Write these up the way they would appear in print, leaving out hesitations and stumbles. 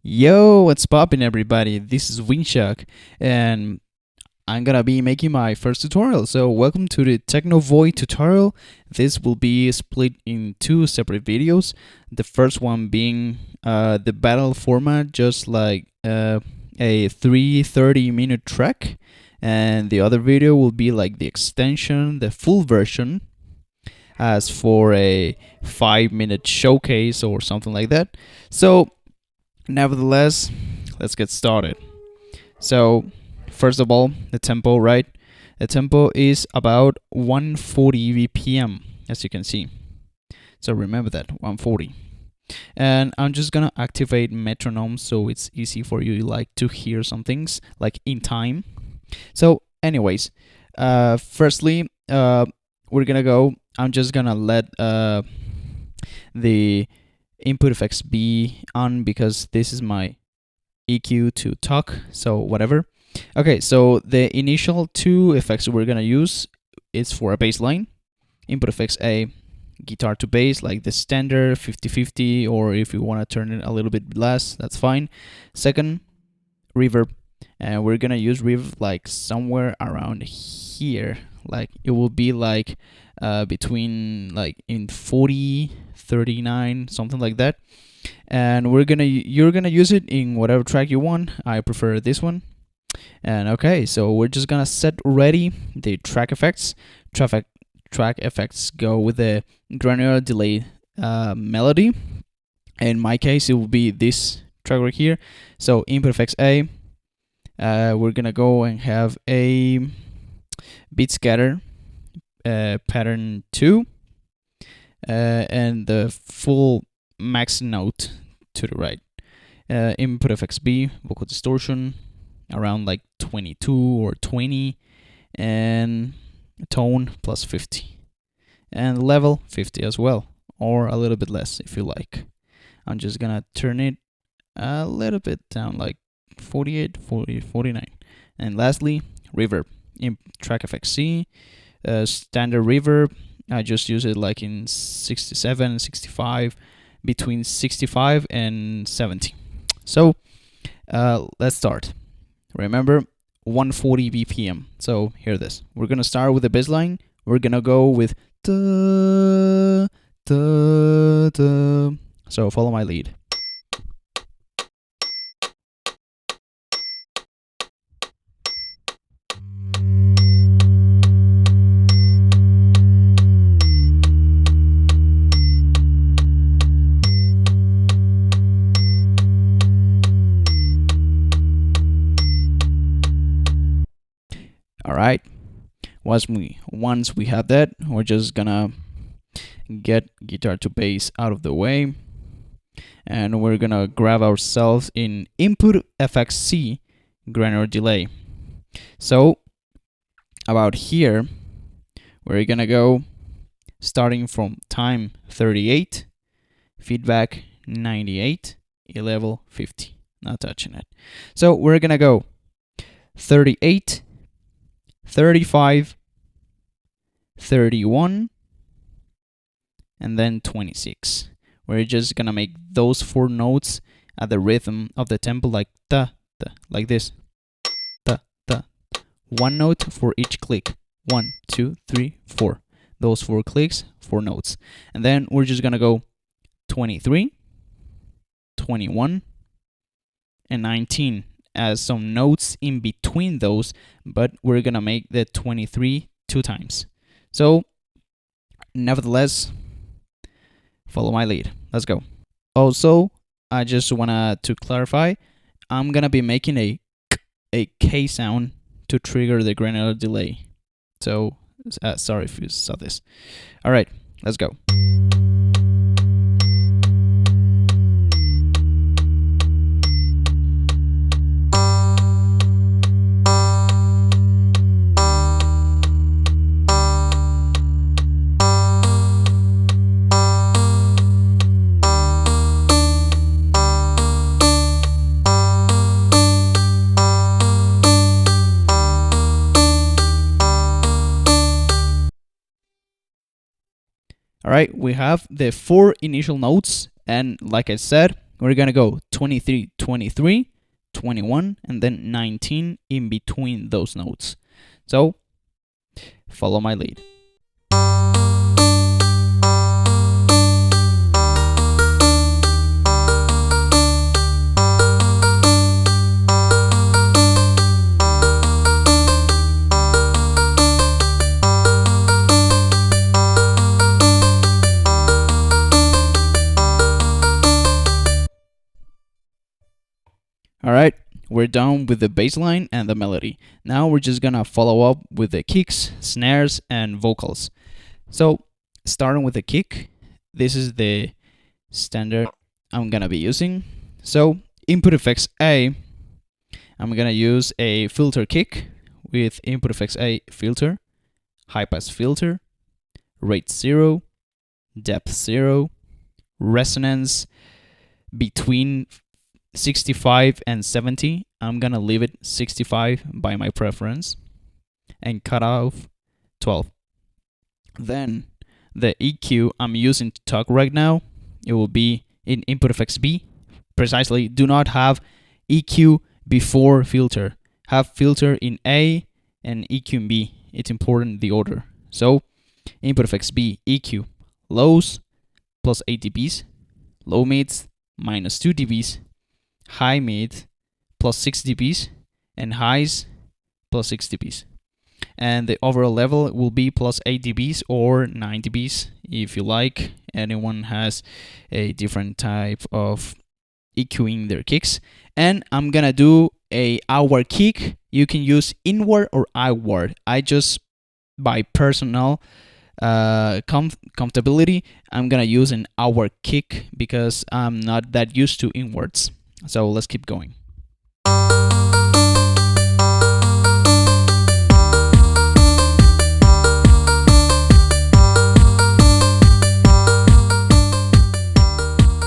Yo, what's poppin', everybody? This is Winshock, and I'm gonna be making my first tutorial. So, welcome to the Techno Void tutorial. This will be split in two separate videos. The first one being the battle format, just like a 3 30-minute track, and the other video will be like the extension, the full version, as for a 5 minute showcase or something like that. So, nevertheless, let's get started. So, first of all, the tempo, right? The tempo is about 140 BPM, as you can see. So remember that, 140. And I'm just gonna activate metronome so it's easy for you like to hear some things like in time. So, anyways, firstly, we're gonna go. I'm just gonna let the input effects be on because this is my EQ to talk, so whatever. Okay, so the initial two effects we're gonna use is for a bass line. Input effects A, guitar to bass, like the standard 50-50, or if you want to turn it a little bit less, that's fine. Second, reverb, and we're gonna use reverb like somewhere around here. Like it will be like between like in 40, 39, something like that. And you're gonna use it in whatever track you want. I prefer this one. And okay, so we're just gonna set ready the track effects. Track effects go with the granular delay melody. In my case, it will be this track right here. So input effects A. We're gonna go and have a beat scatter pattern 2, and the full max note to the right. Input effects B, vocal distortion around like 22 or 20, and tone plus 50, and level 50 as well, or a little bit less if you like. I'm just gonna turn it a little bit down, like 48, 40, 49. And lastly, reverb in track effects C. Standard reverb, I just use it like in 67, 65, between 65 and 70. So let's start. Remember, 140 BPM. So hear this. We're gonna start with the bass line. We're gonna go with da, da, da. So follow my lead. Alright, once we have that, we're just gonna get guitar to bass out of the way, and we're gonna grab ourselves in input effects C, granular delay. So about here, we're gonna go starting from time 38, feedback 98, E-level 50, not touching it. So we're gonna go 38, 35, 31, and then 26. We're just gonna make those 4 notes at the rhythm of the tempo, like da, da, like this. Da, da. 1 note for each click. 1, 2, 3, 4. Those 4 clicks, 4 notes. And then we're just gonna go 23, 21, and 19. As some notes in between those, but we're gonna make the 23 2 times. So, nevertheless, follow my lead. Let's go. Also, I just wanna to clarify, I'm gonna be making a K sound to trigger the granular delay. So, sorry if you saw this. All right, let's go. All right, we have the 4 initial notes, and like I said, we're gonna go 23, 23, 21, and then 19 in between those notes. So follow my lead. Alright, we're done with the bass line and the melody. Now we're just gonna follow up with the kicks, snares, and vocals. So, starting with the kick, this is the standard I'm gonna be using. So, input effects A, I'm gonna use a filter kick with input effects A filter, high pass filter, rate 0, depth 0, resonance between 65 and 70. I'm gonna leave it 65 by my preference, and cut off 12. Then the EQ I'm using to talk right now, it will be in input effects B. Precisely, do not have EQ before filter. Have filter in A and EQ in B. It's important the order. So input effects B, EQ, lows plus 8 dBs, low mids minus 2 dBs, high mid plus 6 dBs, and highs plus 6 dBs. And the overall level will be plus 8 dBs or 9 dBs if you like. Anyone has a different type of EQing their kicks. And I'm gonna do a outward kick. You can use inward or outward. I just, by personal comfortability, I'm gonna use an outward kick because I'm not that used to inwards. So let's keep going.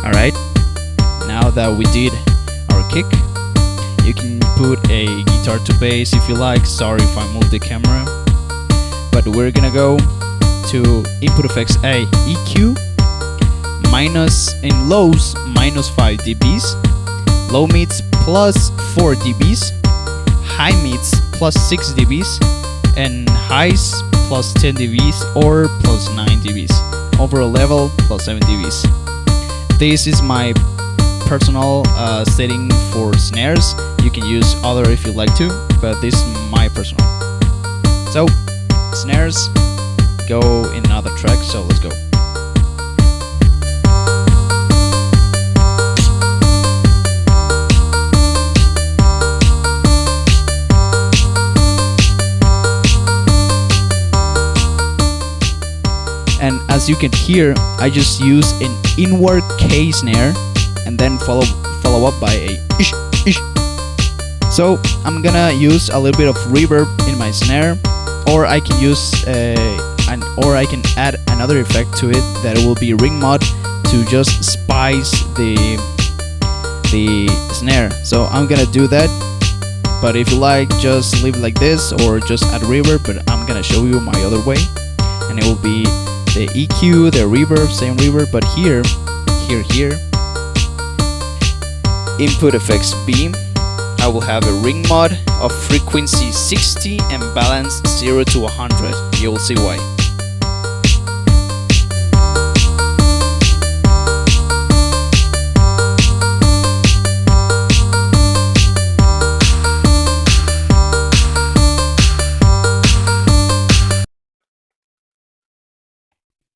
Alright, now that we did our kick, you can put a guitar to bass if you like. Sorry if I move the camera. But we're gonna go to input effects A, EQ, minus in lows, minus 5 dBs, low mids plus 4 dBs, high mids plus 6 dBs, and highs plus 10 dBs or plus 9 dBs. Overall level plus 7 dBs. This is my personal setting for snares. You can use other if you like to, but this is my personal. So, snares go in another track, so let's go. And as you can hear, I just use an inward K snare and then follow up by a ish, ish. So I'm gonna use a little bit of reverb in my snare, or I can use or I can add another effect to it that will be ring mod to just spice the snare. So I'm gonna do that. But if you like, just leave it like this or just add reverb. But I'm gonna show you my other way, and it will be the EQ, the reverb, same reverb, but here, input effects B, I will have a ring mod of frequency 60 and balance 0 to 100. You will see why.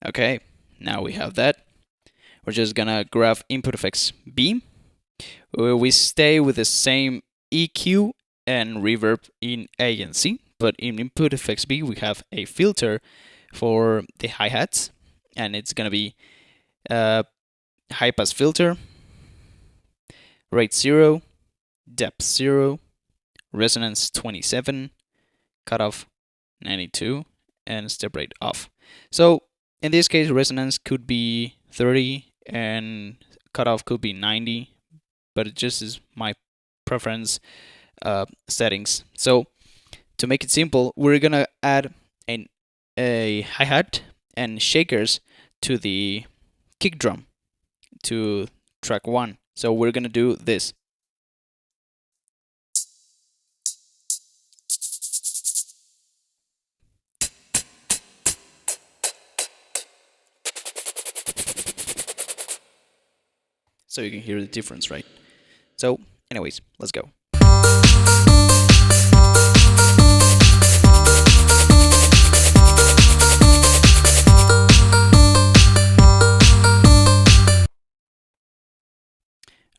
Okay, now we have that. We're just gonna grab input effects B. We stay with the same EQ and reverb in A and C, but in input effects B we have a filter for the hi-hats, and it's gonna be high pass filter, rate 0, depth 0, resonance 27, cutoff 92, and step rate off. So in this case, resonance could be 30 and cutoff could be 90, but it just is my preference settings. So to make it simple, we're gonna add a hi-hat and shakers to the kick drum, to track 1. So we're gonna do this. So you can hear the difference, right? So anyways, let's go.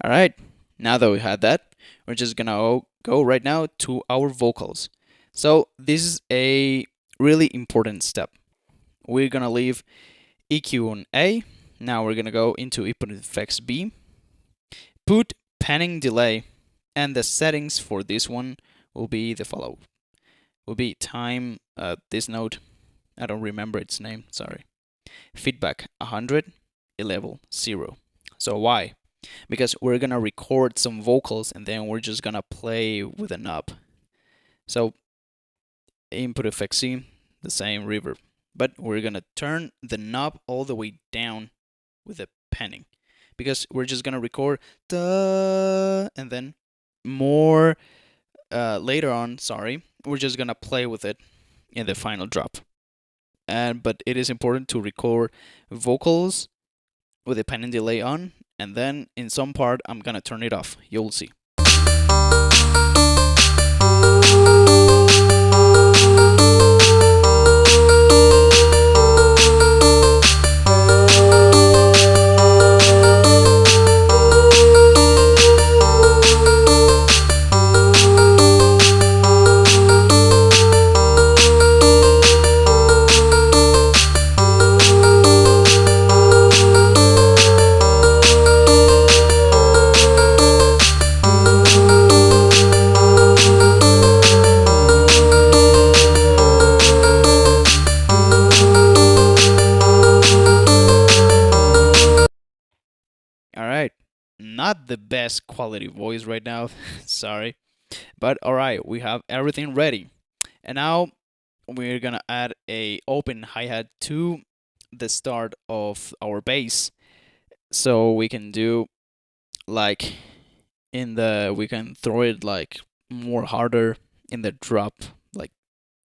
All right, now that we had that, we're just gonna go right now to our vocals. So this is a really important step. We're gonna leave EQ on A. Now we're gonna go into input effects B. Put panning delay, and the settings for this one will be the follow. Will be time, this note, I don't remember its name, sorry. Feedback 100, level 0. So why? Because we're gonna record some vocals and then we're just gonna play with a knob. So input effect C, the same reverb, but we're gonna turn the knob all the way down with the panning, because we're just gonna record the and then more later on. Sorry, we're just gonna play with it in the final drop. But it is important to record vocals with the panning delay on, and then in some part I'm gonna turn it off. You'll see. Alright, not the best quality voice right now, sorry. But alright, we have everything ready. And now we're gonna add a open hi-hat to the start of our bass. So we can do like we can throw it like more harder in the drop, like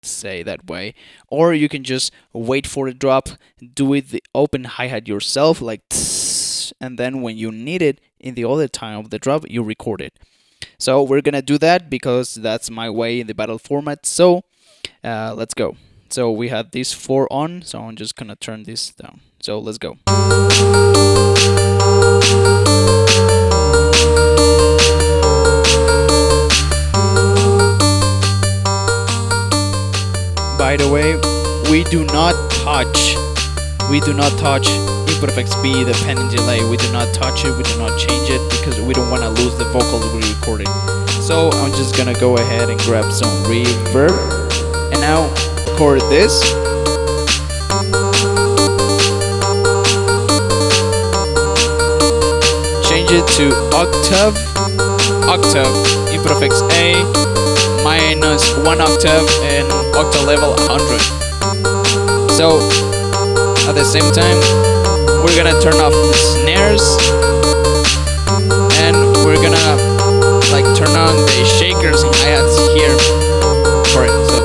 say that way. Or you can just wait for the drop, do it the open hi-hat yourself, like and then when you need it in the other time of the drop, you record it. So we're gonna do that because that's my way in the battle format. So let's go. So we have these 4 on, so I'm just gonna turn this down. So let's go. By the way, we do not touch input effects B, the panning delay. We do not touch it, we do not change it, because we don't want to lose the vocals we recorded. So I'm just gonna go ahead and grab some reverb, and now record this. Change it to octave, input effects A, -1 octave, and octave level 100. So at the same time, we're gonna turn off the snares, and we're gonna like turn on the shakers and hi-hats here for it. So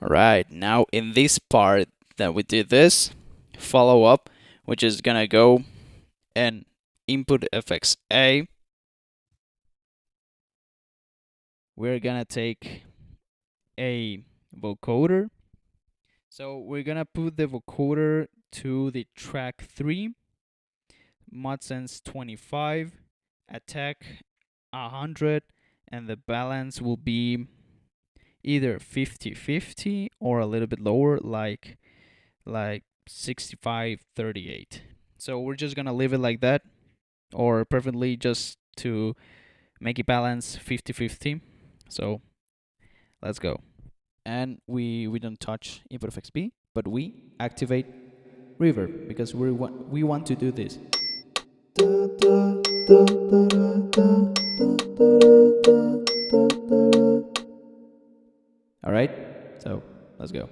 right, now in this part that we did this follow up, which is gonna go and input effects A. We're gonna take a vocoder. So we're gonna put the vocoder to the track 3, mod sense 25, attack 100, and the balance will be either 50-50 or a little bit lower, like 65-38. So we're just gonna leave it like that, or perfectly just to make it balance 50-50. So let's go. And we don't touch input effects B, but we activate reverb because we want to do this. All right, so let's go.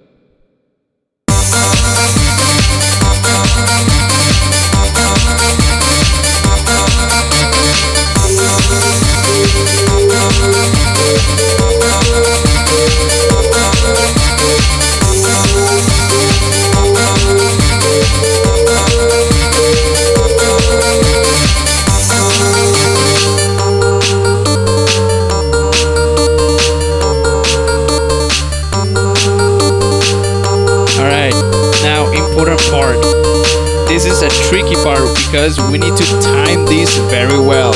Part. This is a tricky part because we need to time this very well.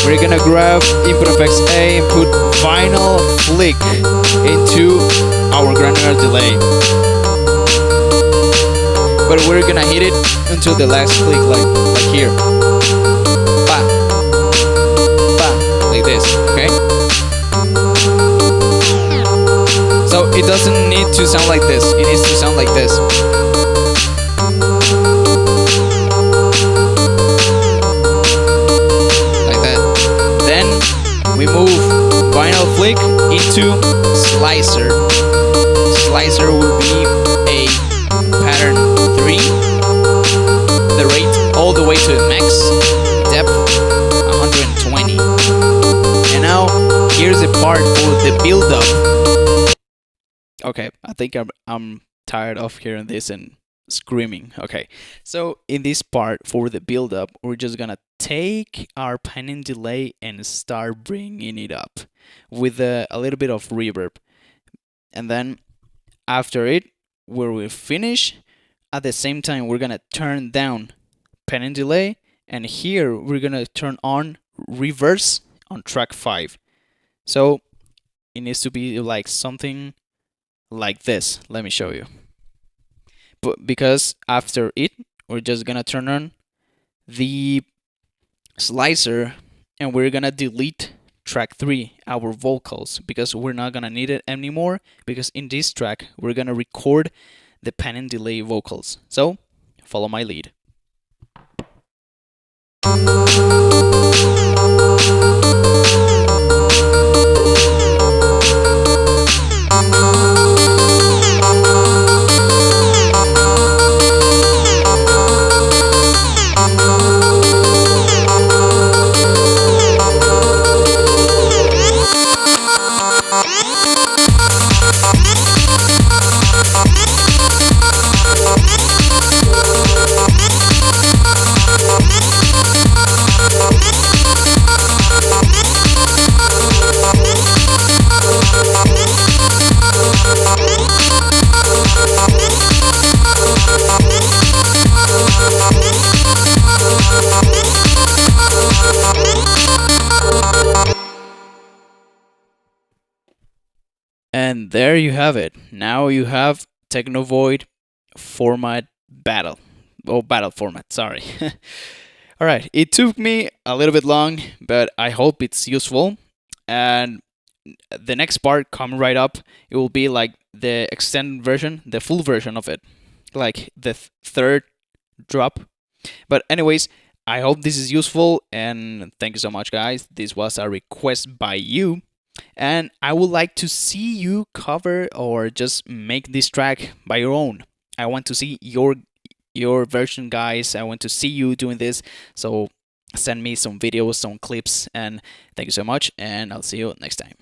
We're gonna grab input effects A and put final flick into our granular delay. But we're gonna hit it until the last click, like here. Pa. Pa. Like this, okay? So it doesn't need to sound like this, it needs to sound like this. We move vinyl flick into slicer. Slicer will be a pattern 3. The rate all the way to the max. Depth 120. And now here's the part for the build up. Okay, I think I'm tired of hearing this and screaming. Okay, so in this part for the build up, we're just gonna take our panning delay and start bringing it up with a little bit of reverb, and then after it, where we finish, at the same time we're gonna turn down panning delay, and here we're gonna turn on reverse on track 5. So it needs to be like something like this. Let me show you. But because after it, we're just gonna turn on the slicer and we're gonna delete track 3, our vocals, because we're not gonna need it anymore, because in this track we're gonna record the pan and delay vocals. So follow my lead. And there you have it. Now you have Techno Void format battle. Oh, battle format, sorry. Alright, it took me a little bit long, but I hope it's useful. And the next part coming right up, it will be like the extended version, the full version of it. Like the third drop. But anyways, I hope this is useful, and thank you so much, guys. This was a request by you. And I would like to see you cover or just make this track by your own. I want to see your version, guys. I want to see you doing this. So send me some videos, some clips, and thank you so much, and I'll see you next time.